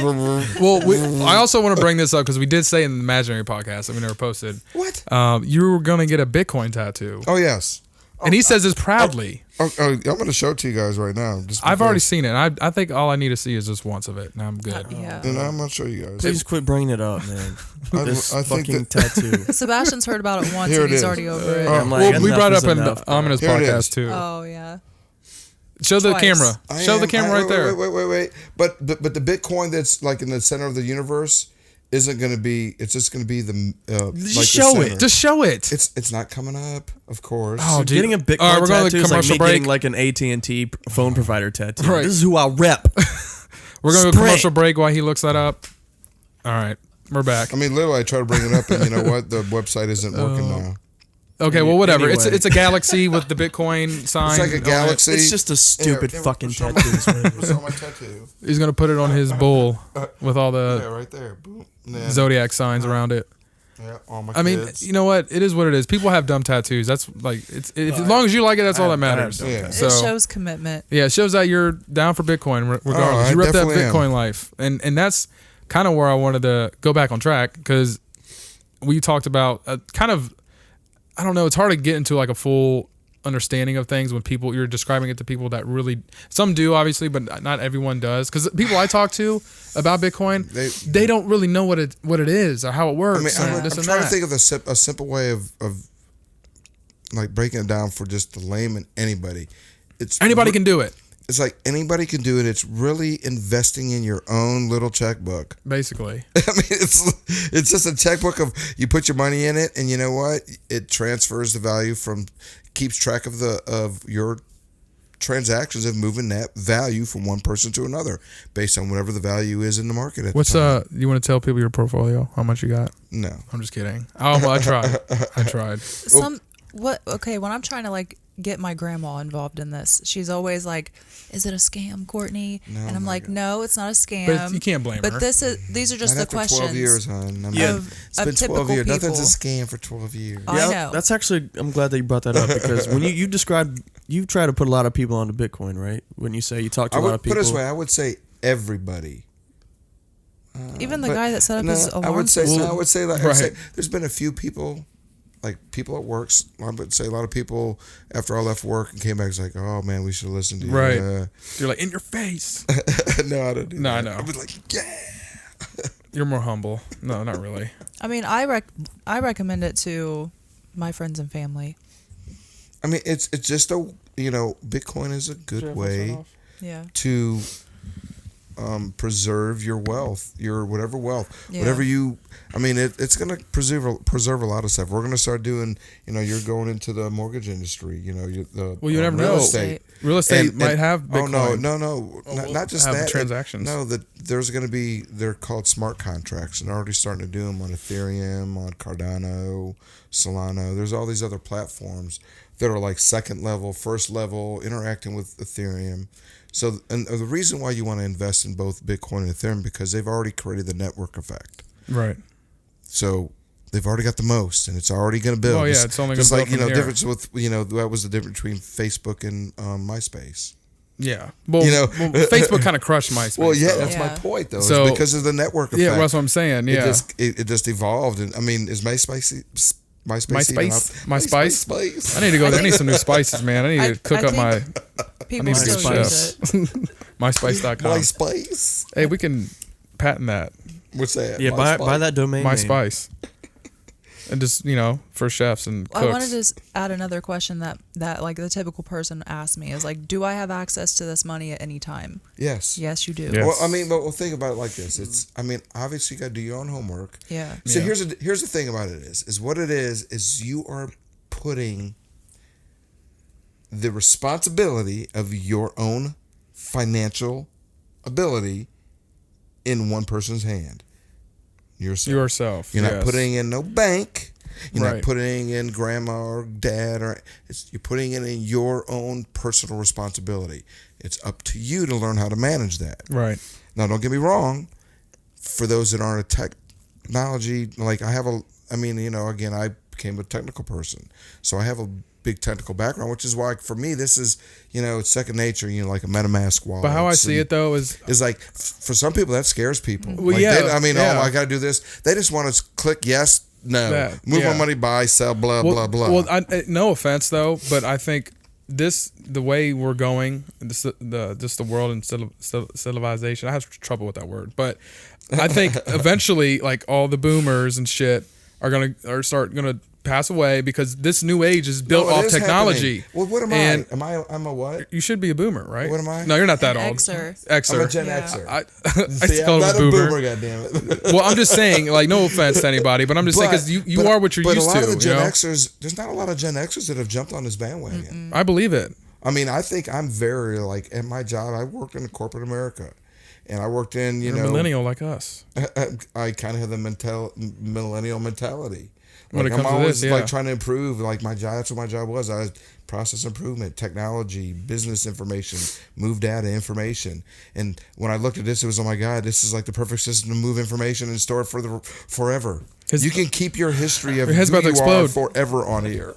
Well, I also want to bring this up because we did say in the Imaginary podcast that we never posted. What? You were going to get a Bitcoin tattoo. Oh, yes. And he says this proudly. I'm going to show it to you guys right now. I've already seen it. I think all I need to see is just once of it, and I'm good. Yeah. And I'm going to show you guys. Please quit bringing it up, man. This I think fucking tattoo. Sebastian's heard about it once and he's already over it. We brought it up in the Ominous podcast too. Oh, yeah. Show the Twice. camera. Show the camera right there. Wait. But the Bitcoin that's like in the center of the universe isn't going to be. It's just going to be the. Just like show the it. center. Just show it. It's not coming up, of course. Oh, dude. Getting a Bitcoin All right, we're going to tattoo is like commercial me break. getting like an AT&T phone provider tattoo. Right. This is who I rep. We're going to go Sprint. commercial break while he looks that up. All right, we're back. I mean, literally, I try to bring it up, and you know what? The website isn't working now. Okay, well, whatever. Anyway. It's a galaxy with the Bitcoin sign. It's like a on it. galaxy. It's just a stupid Here, fucking show tattoo. Show my tattoo. He's gonna put it on his bull with all Yeah, the right there. Boom. And then, zodiac signs around it. yeah, all my I mean, kids. you know what? It is what it is. People have dumb tattoos. That's like as long as you like it, that's all that matters. Yeah. It So shows commitment. yeah, it shows that you're down for Bitcoin regardless. I You rep that definitely am. Bitcoin life, and that's kind of where I wanted to go back on track because we talked about kind of. I don't know. It's hard to get into like a full understanding of things when you're describing it to people that really some do obviously, but not everyone does. Because people I talk to about Bitcoin, they don't really know what it is or how it works. I mean, or I'm this and trying to that. think of a simple way of like breaking it down for just the layman anybody. Anybody can do it, It's like anybody can do it. It's really investing in your own little checkbook. basically. I mean, it's just a checkbook of you put your money in it, and you know what? It transfers the value keeps track of your transactions of moving that value from one person to another based on whatever the value is in the market. What's you want to tell people your portfolio? How much you got? No. I'm just kidding. Oh, well, I tried. Okay, when I'm trying to like get my grandma involved in this, she's always like, "Is it a scam, Courtney?" No, and I'm my like, God. "No, it's not a scam." But you can't blame her. But these are just Not the after questions 12 years, hon. I mean, of it's been 12 typical years. people. Nothing's a scam for 12 years. I Yeah, know. that's actually. I'm glad that you brought that up because when you try to put a lot of people onto Bitcoin, right? When you say you talk to I a lot would of people. put it this way. I would say everybody. Even the But guy that set up no, his alarm I would say. system. I would say like Right. there's been a few people, like people at work. I would say a lot of people after I left work and came back was like, "Oh man, we should listen to you." Right. You're like in your face. No, I don't do No, I that. know. I was like, yeah. You're more humble. No, not really. I mean, I recommend it to my friends and family. I mean, it's just Bitcoin is a good way Yeah. to preserve your wealth, your whatever wealth, Yeah. whatever you. I mean, it's going to preserve a lot of stuff. We're going to start doing. You're going into the mortgage industry. Well, you never real know. estate. Real estate And- might and- have Bitcoin. Oh no! Not just have that. transactions. There's going to be. They're called smart contracts, and they're already starting to do them on Ethereum, on Cardano, Solana. There's all these other platforms that are like second level, first level, interacting with Ethereum. So, and the reason why you want to invest in both Bitcoin and Ethereum because they've already created the network effect. Right. So they've already got the most, and it's already going to build. Oh yeah, it's only going just to like build from here. difference with that was the difference between Facebook and MySpace. Yeah. Well, Facebook kind of crushed MySpace. Well, yeah, though. that's my Yeah. point though. So- It's because of the network effect. Yeah, well, that's what I'm saying. Yeah. It just evolved, and I mean, is MySpace even up? MySpace? I need to go there. I need some new spices, man. I need to cook I up my think people need to still get use it. MySpace.com. MySpace. Hey, we can patent that. What's that? Yeah, buy that domain. My name. Spice. And just, for chefs and cooks. I wanted to add another question that like the typical person asks me is like, do I have access to this money at any time? Yes. Yes, you do. Yeah. Well, I mean, but we'll think about it like this. It's, I mean, obviously you got to do your own homework. Yeah. So Yeah. here's the thing about it is what it is you are putting the responsibility of your own financial ability in one person's hand. Yourself. You're not yes. putting in no bank. You're Right. not putting in grandma or dad you're putting it in your own personal responsibility. It's up to you to learn how to manage that. Right. Now, don't get me wrong. For those that aren't a technology, like again, I became a technical person, so I have a big technical background, which is why for me this is it's second nature. Like a MetaMask wallet. But how I see it though is like for some people that scares people. Well, like yeah, yeah. I got to do this. They just want to click yes, no, That, move yeah. my money, buy, sell, blah blah blah. Well, no offense though, but I think the way we're going, the world and civilization. I have trouble with that word, but I think eventually, like all the boomers and shit are gonna pass away because this new age is built off technology. Happening. Well, what am and I? I'm a what? You should be a boomer, right? What am I? No, you're not that An old. Xer. I'm a Gen Xer. I See, still call I'm him not a boomer. goddammit. Well, I'm just saying, like, no offense to anybody, but I'm just saying because you are what you're used to. But a lot of the Gen Xers, there's not a lot of Gen Xers that have jumped on this bandwagon. I believe it. I mean, I think I'm very like at my job. I worked in corporate America, and I worked in You're a millennial like us. I kind of have the millennial mentality. When Like, it comes I'm to always this, yeah. like trying to improve. Like my job, that's what my job was. I was process improvement, technology, business information, move data information. And when I looked at this, it was, oh my God, this is like the perfect system to move information and store it for forever. You can keep your history of who you are forever on here.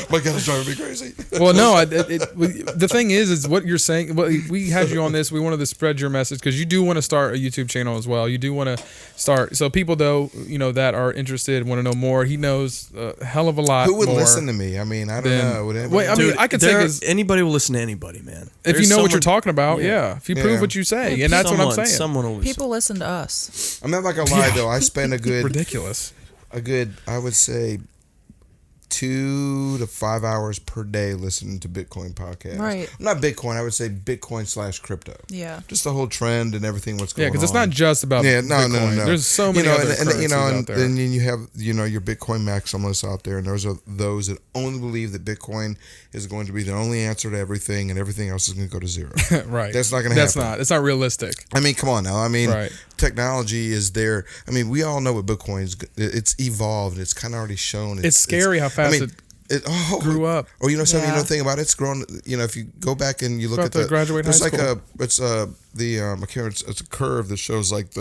My God, it's driving me crazy. Well, no, the thing is what you're saying. Well, we had you on this. We wanted to spread your message because you do want to start a YouTube channel as well. You do want to start. So people, though, that are interested, want to know more. He knows a hell of a lot. Who would more listen to me? I mean, I don't know. Would anybody? Wait, I mean, I could say anybody will listen to anybody, man. If you know what you're talking about, yeah. If you prove what you say, and that's what I'm saying. Someone will listen. People listen to us. I'm not gonna lie though. I spend ridiculous. I would say 2 to 5 hours per day listening to Bitcoin podcasts. Right. Not Bitcoin. I would say Bitcoin/crypto. Yeah. Just the whole trend and everything. What's going on? Yeah, because it's not just about Bitcoin. No. There's so many other currencies out there. And then you have your Bitcoin maximalists out there, and those are those that only believe that Bitcoin is going to be the only answer to everything, and everything else is going to go to zero. Right. That's not going to happen. It's not realistic. I mean, come on now. I mean, technology is there. I mean, we all know what Bitcoin is. It's evolved. It's kind of already shown. It's scary how fast it grew up. Or something you don't think about it, it's grown. If you go back and you look at graduate high school. It's a curve that shows like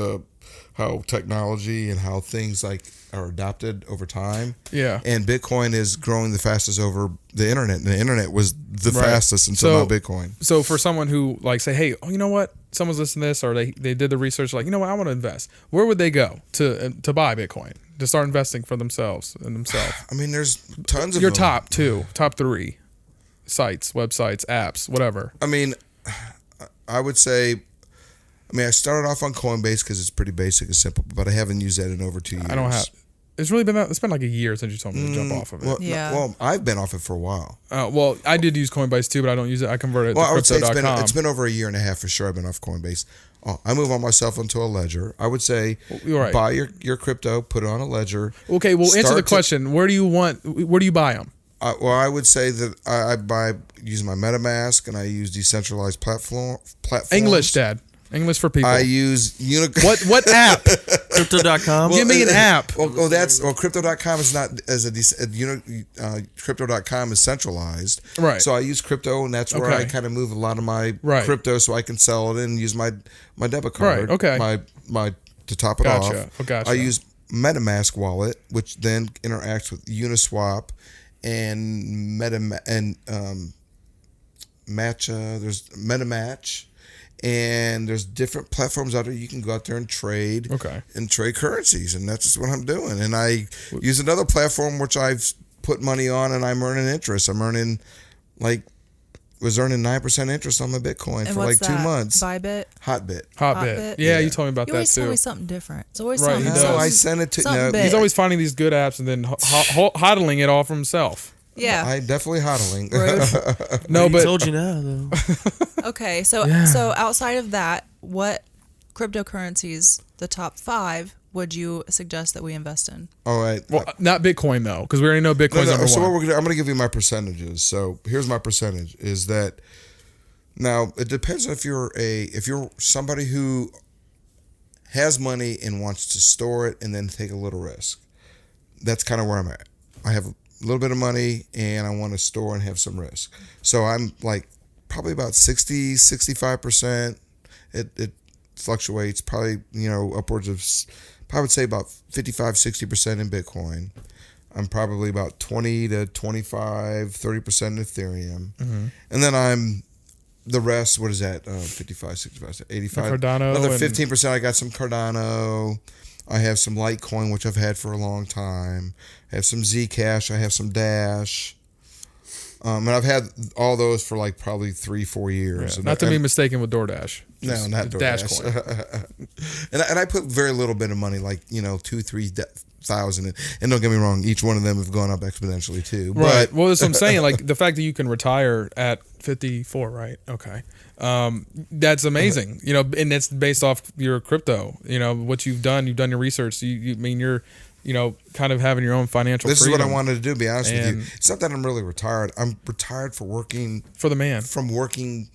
how technology and how things like are adopted over time. Yeah. And Bitcoin is growing the fastest over the internet. And the internet was the fastest until now Bitcoin. So for someone who like say, hey, you know what? Someone's listening to this, or they did the research, like, you know what, I want to invest. Where would they go to buy Bitcoin, to start investing for themselves and themselves? I mean, there's tons of your them. top 3 sites, websites, apps, whatever. I mean, I would say, I started off on Coinbase because it's pretty basic and simple, but I haven't used that in over 2 years. I don't have. It's been like a year since you told me to jump off of it. Well, I've been off it for a while. Well, I did use Coinbase too, but I don't use it. I converted it to crypto.com. It's been over a year and a half for sure. I've been off Coinbase. I move on myself onto a ledger. I would say buy your crypto, put it on a ledger. Okay, well, answer the question. Where do you buy them? I would say that I buy using my MetaMask, and I use decentralized platforms. English, Dad. English for people. I use What app? Crypto.com. Give me an app. Crypto.com is not Crypto.com is centralized. Right. So I use crypto, and that's where I kind of move a lot of my crypto, so I can sell it and use my debit card. Right. Okay. My to top it off. Gotcha. I use MetaMask wallet, which then interacts with Uniswap and there's MetaMatch. And there's different platforms out there you can go out there and trade and trade currencies, and that's just what I'm doing. And I use another platform which I've put money on, and I'm earning interest. I'm earning was earning 9% interest on my Bitcoin for like 2 months. Bybit? Hotbit. Yeah, you told me about that too. You always tell me something different. It's always right, something. So I sent it to. He's always finding these good apps and then hodling it all for himself. Yeah, I definitely hodling. No, but I told you now though. Okay, so outside of that, what cryptocurrencies, the top 5, would you suggest that we invest in? All right. Well, not Bitcoin though, because we already know Bitcoin's number one. So I'm going to give you my percentages. So here's my percentage: is that now it depends on if you're somebody who has money and wants to store it and then take a little risk. That's kind of where I'm at. I have a little bit of money and I want to store and have some risk. So I'm like probably about 65%. It fluctuates probably, upwards of, I would say about 55-60% in Bitcoin. I'm probably about 20 to 25, 30% in Ethereum. Mm-hmm. And then I'm the rest, what is that? 55, 65, 85. Cardano. Another 15%, I got some Cardano. I have some Litecoin, which I've had for a long time. I have some Zcash. I have some Dash. And I've had all those for like probably 3-4 years. Yeah, not to be mistaken with DoorDash. No, not DoorDash. Dash Coin. and I put very little bit of money, like, $2-3 100,000. And don't get me wrong, each one of them have gone up exponentially too. Right. But Well, that's what I'm saying. Like the fact that you can retire at 54, right? Okay. That's amazing. You know, and it's based off your crypto. You know what you've done your research. You mean you're, you know, kind of having your own financial this freedom. is what I wanted to do. To be honest with you, And- it's not that I'm really retired. I'm retired for working for the man. from working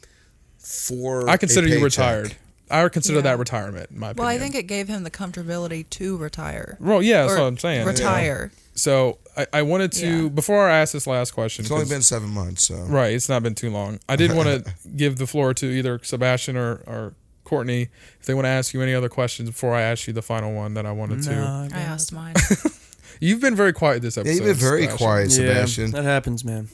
for. I consider a you paycheck. retired. I consider Yeah. that retirement, in my opinion. Well, I think it gave him the comfortability to retire. Well, yeah, that's Or what I'm saying. Retire. So I wanted to, Yeah. before I ask this last question, It's only 'cause- been 7 months, so right, it's not been too long. I did want to give the floor to either Sebastian or Courtney if they want to ask you any other questions before I ask you the final one that I wanted to. Nah, I asked mine. You've been very quiet this episode. Yeah, you've been very Sebastian. quiet, Yeah, Sebastian. that happens, man.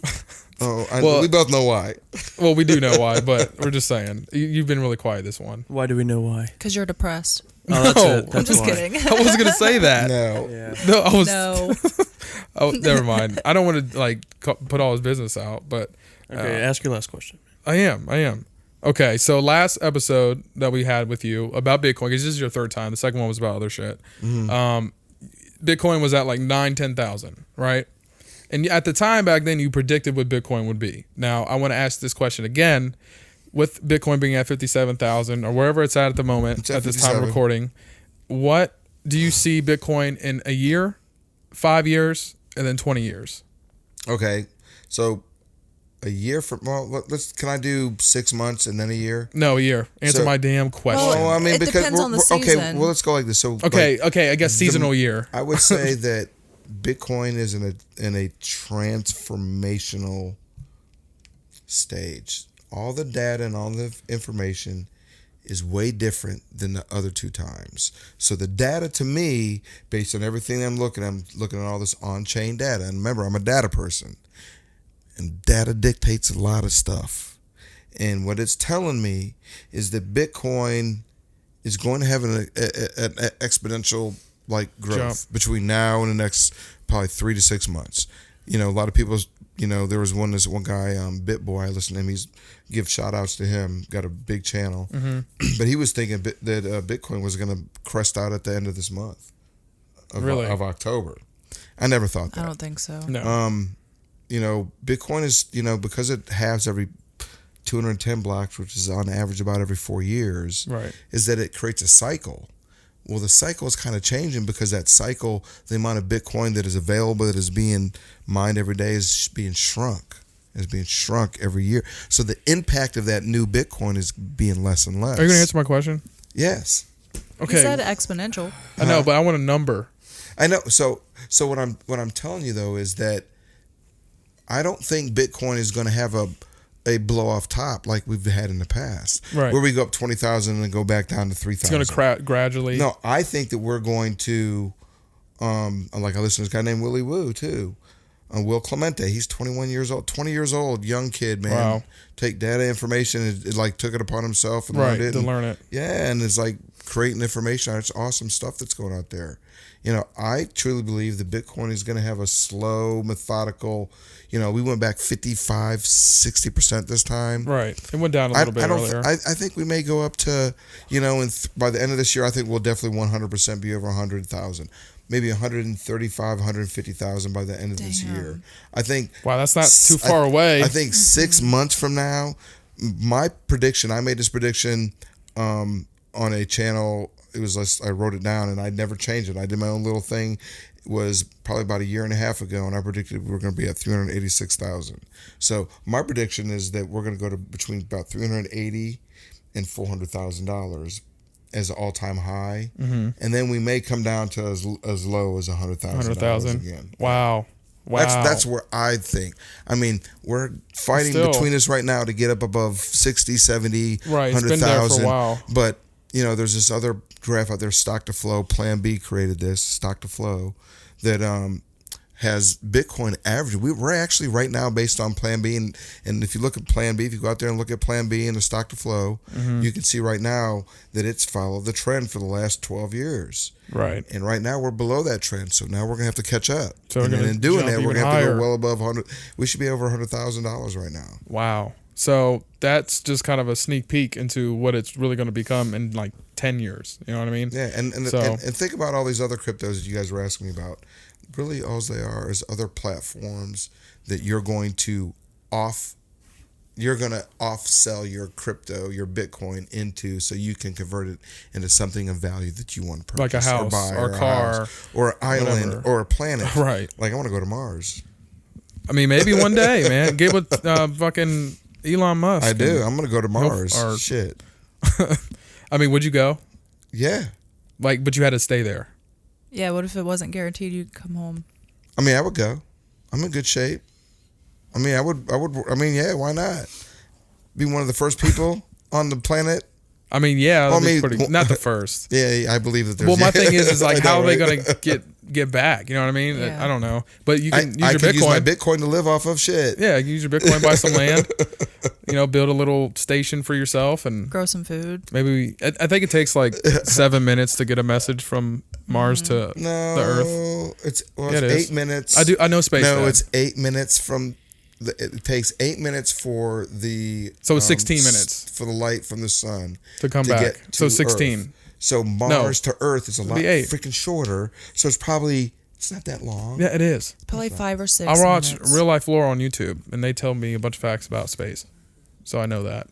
Well- We both know why. Well, we do know why, but we're just saying you've been really quiet this one. Why do we know why? Because you're depressed. Oh, that's No. it. I'm That's just why. kidding. I wasn't gonna say that. No. Yeah. No, I was. No. Oh, never mind. I don't want to like put all his business out, but Okay, ask your last question. I am. Okay, so last episode that we had with you about Bitcoin, because this is your third time. The second one was about other shit. Bitcoin was at like 10,000, right? And at the time back then, you predicted what Bitcoin would be. Now, I want to ask this question again. With Bitcoin being at 57,000 or wherever it's at the moment, It's at at this time of 57. recording, what do you see Bitcoin in a year, 5 years, and then 20 years? Okay, so a year from let's. Can I do 6 months and then a year? No, a year. Answer So- my damn question. Well, Oh, I mean, it because depends on the okay. season. Well, let's go like this. So okay, like, I guess seasonal year. I would say that Bitcoin is in a transformational stage. All the data and all the information is way different than the other two times. So the data to me, based on everything I'm looking at all this on-chain data. And remember, I'm a data person. And data dictates a lot of stuff. And what it's telling me is that Bitcoin is going to have an exponential like growth Jump. between now and the next probably 3 to 6 months. You know, a lot of people, you know, there was this one guy, BitBoy, I listen to him. He's give shout outs to him, got a big channel. But he was thinking that Bitcoin was going to crest out at the end of this month of October. I never thought that. I don't think so. No. You know, Bitcoin is, you know, because it halves every 210 blocks, which is on average about every 4 years, Right. is that it creates a cycle. Well, the cycle is kind of changing because that cycle, the amount of Bitcoin that is available, that is being mined every day, is being shrunk. Is being shrunk every year. So the impact of that new Bitcoin is being less and less. Are you going to answer my question? Yes. Okay. He said exponential. I know, but I want a number. I know. So what I'm telling you though is that I don't think Bitcoin is going to have a blow off top like we've had in the past, Right. where we go up 20,000 and go back down to 3,000. It's going to gradually. No, I think that we're going to, like I listen to this guy named Willie Woo too, Will Clemente. He's 20 years old, young kid, man. Wow. Take data information, it like took it upon himself and Right, learned it. to learn it. Yeah, and it's like creating information. It's awesome stuff that's going out there. You know, I truly believe that Bitcoin is going to have a slow, methodical, you know, we went back 55, 60% this time. Right. It went down a little bit earlier. I think we may go up to, you know, by the end of this year, I think we'll definitely 100% be over 100,000. Maybe 135, 150,000 by the end of this Damn. year. I think. Wow, that's not too far away. I think 6 months from now, my prediction, I made this prediction on a channel. It was, I wrote it down and I'd never changed it. I did my own little thing. It was probably about a year and a half ago, and I predicted we were going to be at 386,000. So my prediction is that we're going to go to between about $380,000 and $400,000 as an all-time high, and then we may come down to as low as $100,000 again. Wow. That's where I think. I mean, we're fighting Still. between us right now to get up above 60, 70, Right, it's been there for a 100,000. while. But, you know, there's this other graph out there, Stock to Flow. Plan B created this, Stock to Flow, that has Bitcoin average. We're actually right now based on Plan B. And if you look at Plan B, if you go out there and look at Plan B and the Stock to Flow, you can see right now that it's followed the trend for the last 12 years. Right. And right now we're below that trend, so now we're gonna have to catch up. So we're and gonna in doing jump that, we're even gonna have to higher. go well above 100. We should be over $100,000 right now. Wow. So that's just kind of a sneak peek into what it's really going to become in like 10 years. You know what I mean? Yeah, and think about all these other cryptos that you guys were asking me about. Really, all they are is other platforms that you're going to off-sell your crypto, your Bitcoin into, so you can convert it into something of value that you want to purchase, like a house, or buy, or a car, or an island, whatever. or a planet. Right. Like I want to go to Mars. I mean, maybe one day, man. Get with fucking Elon Musk. I do. I'm going to go to Mars. Shit. I mean, would you go? Yeah. Like, but you had to stay there. Yeah, what if it wasn't guaranteed you'd come home? I mean, I would go. I'm in good shape. I mean, yeah, why not? Be one of the first people on the planet. I mean, yeah, not the first. Yeah, I believe that there's... Well, my thing is like, how are they going to get back? You know what I mean? Yeah. I don't know. But you can use your Bitcoin. Use my Bitcoin to live off of shit. Yeah, you use your Bitcoin, buy some land, build a little station for yourself and... Grow some food. Maybe... I think it takes like 7 minutes to get a message from Mars to the Earth. No, it's 8 minutes. I know space. No, it's 8 minutes from... It takes 8 minutes for the... So it's 16 minutes. For the light from the sun. To come back. So 16. Earth. So Mars to Earth is a lot freaking shorter. So it's not that long. Yeah, it is. Probably 5 or 6 I watch minutes. Real Life Lore on YouTube, and they tell me a bunch of facts about space. So I know that.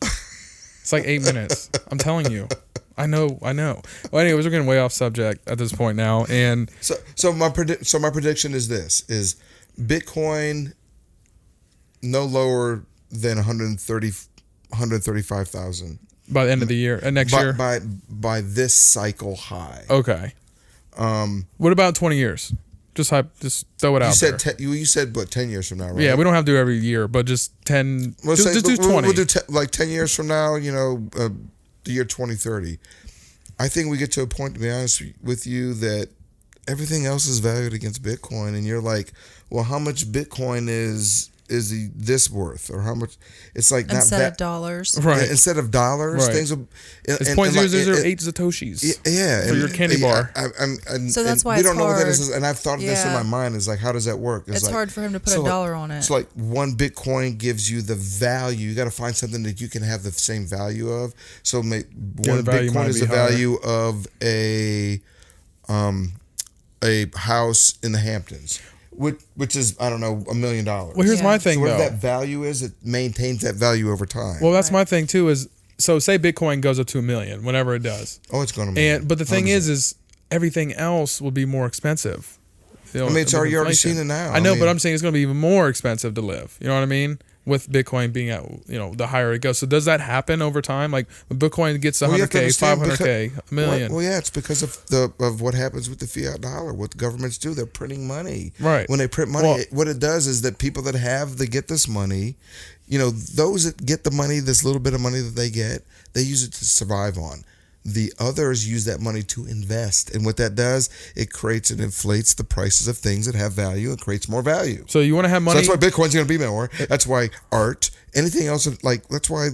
It's like 8 minutes. I'm telling you. I know. Well, anyways, we're getting way off subject at this point now. And so my prediction is this: is Bitcoin no lower than 135,000 by the end of the year and next year by this cycle high. Okay. What about 20 years? Just throw it out there. You said what, 10 years from now, right? Yeah, we don't have to do it every year, but just 10. Let's just do 20. We'll do 10 years from now. The year 2030. I think we get to a point, to be honest with you, that everything else is valued against Bitcoin, and you're like, well, how much Bitcoin is this worth, or how much? It's like instead of dollars, right? Instead of dollars, right. Things will. It's 0.0008 satoshis. Yeah, for your candy bar. So that's why we it's don't know hard. what that is, and I've thought of this in my mind. Is like, how does that work? It's like, hard for him to put a dollar on it. It's like one Bitcoin gives you the value. You got to find something that you can have the same value of. So one Bitcoin is the value of a house in the Hamptons. Which is, I don't know, $1 million. Well, here's my thing, so whatever though. that value is, it maintains that value over time. Well, that's my thing too. Is so say Bitcoin goes up to $1 million, whenever it does. Oh, it's going to. But the thing 100%. is everything else will be more expensive. I mean, it's already seen it now. I know, but I'm saying it's going to be even more expensive to live. You know what I mean? With Bitcoin being at, the higher it goes. So does that happen over time? Like when Bitcoin gets 100K, 500K, $1 million. Well, yeah, it's because of what happens with the fiat dollar. What the governments do, they're printing money. Right. When they print money, what it does is that people that get this money, those that get the money, this little bit of money that they get, they use it to survive on. The others use that money to invest. And what that does, it creates and inflates the prices of things that have value and creates more value. So you want to have money. So that's why Bitcoin's going to be more. That's why art, anything else, that's why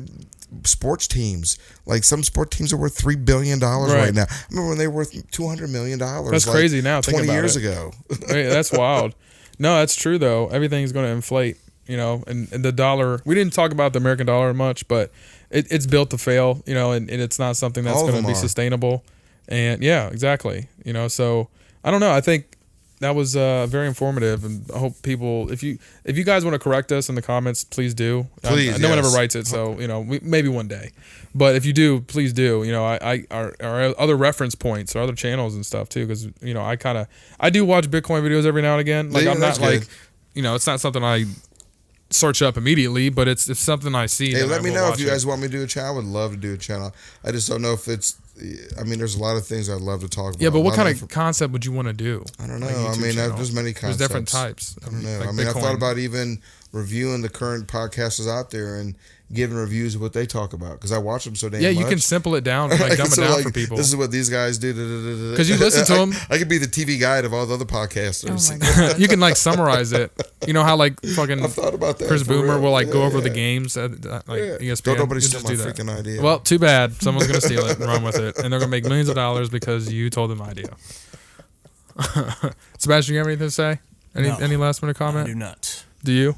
sports teams, like some sport teams are worth $3 billion right now. I remember when they were worth $200 million. That's crazy now. 20 years ago. Hey, that's wild. No, that's true though. Everything's going to inflate, and the dollar, we didn't talk about the American dollar much, but it's built to fail, and it's not something that's going to be sustainable. And yeah, exactly. So I don't know. I think that was very informative, and I hope people, if you guys want to correct us in the comments, please do. Please, no one ever writes it, so maybe one day. But if you do, please do. Our other reference points, or other channels and stuff too, because I do watch Bitcoin videos every now and again. Like I'm not like, it's not something I search up immediately, but it's something I see. Hey, let me know if you guys want me to do a channel. I would love to do a channel. I just don't know if it's. I mean, there's a lot of things I'd love to talk about. Yeah, but what kind of concept would you want to do? I don't know. I mean, there's many concepts. There's different types. I don't know. Like I mean, Bitcoin. I thought about even reviewing the current podcasters out there and giving reviews of what they talk about, because I watch them so damn much. Yeah, you can simple it down, like dumb it down for people. This is what these guys do. Because you listen to them. I could be the TV guide of all the other podcasters. Oh my God. You can summarize it. You know how fucking I've thought about that. Chris Boomer will go over the games at ESPN. Don't nobody steal my freaking idea. Well, too bad. Someone's gonna steal it and run with it, and they're gonna make millions of dollars because you told them the idea. Sebastian, you have anything to say? Any last minute comment? I do not. Do you?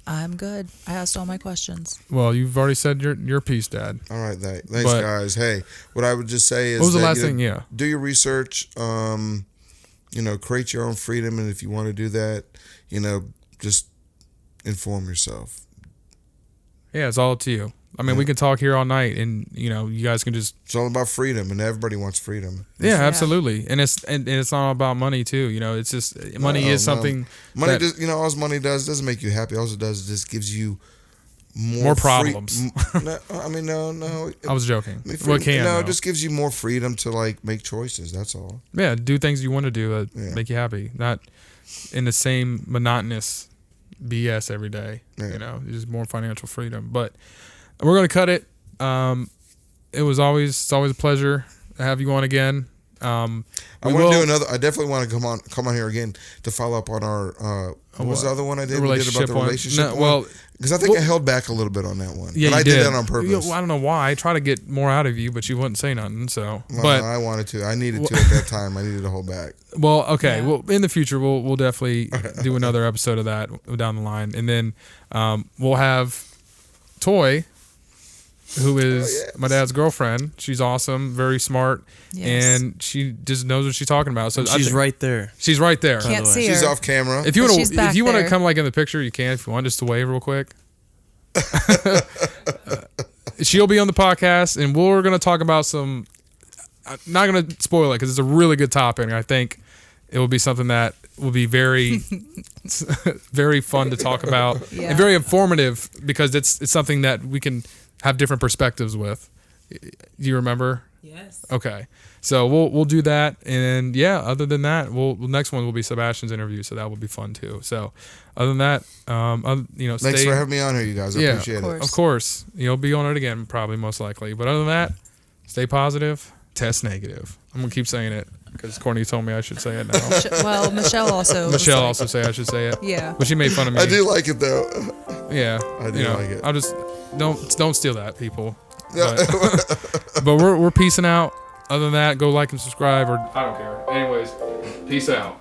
I'm good. I asked all my questions. Well, you've already said your piece, Dad. All right, thanks, guys. Hey, what I would just say is, what was the last thing? Yeah, do your research. Create your own freedom, and if you want to do that, just inform yourself. Yeah, it's all up to you. I mean, we can talk here all night, and you guys can just. It's all about freedom, and everybody wants freedom. Yeah, absolutely, and it's not all about money too. It's just money is something. Money, all money doesn't make you happy. All it does is just gives you more problems. No. I was joking. It just gives you more freedom to make choices. That's all. Yeah, do things you want to do that make you happy, not in the same monotonous BS every day. Yeah. Just more financial freedom. But we're gonna cut it. It's always a pleasure to have you on again. I want to do another. I definitely want to come on here again to follow up on our. What was the other one I did? We did about the relationship one. Because I think I held back a little bit on that one. Yeah, but I did that on purpose. I don't know why. I try to get more out of you, but you wouldn't say nothing. So, but I wanted to. I needed to at that time. I needed to hold back. Well, okay. Yeah. Well, in the future, we'll definitely do another episode of that down the line, and then we'll have Toy, who is my dad's girlfriend. She's awesome, very smart, and she just knows what she's talking about. So she's right there. She's right there. Can't see her. She's off camera. If you want to come in the picture, you can. If you want, just to wave real quick. She'll be on the podcast, and we're going to talk about some. I'm not going to spoil it because it's a really good topic. And I think it will be something that will be very, very fun to talk about and very informative because it's something that we can have different perspectives with. Do you remember? Yes. Okay. So we'll do that, and other than that, next one will be Sebastian's interview, so that will be fun too. So other than that, thanks for having me on here, you guys. I appreciate it. Of course, you'll be on it again, probably most likely. But other than that, stay positive, test negative. I'm gonna keep saying it because Courtney told me I should say it now. Well, Michelle also. Also say I should say it. Yeah. But she made fun of me. I do like it though. Yeah. I do like it. I'll just don't steal that, people. But we're peacing out. Other than that, go like and subscribe, or I don't care. Anyways, peace out.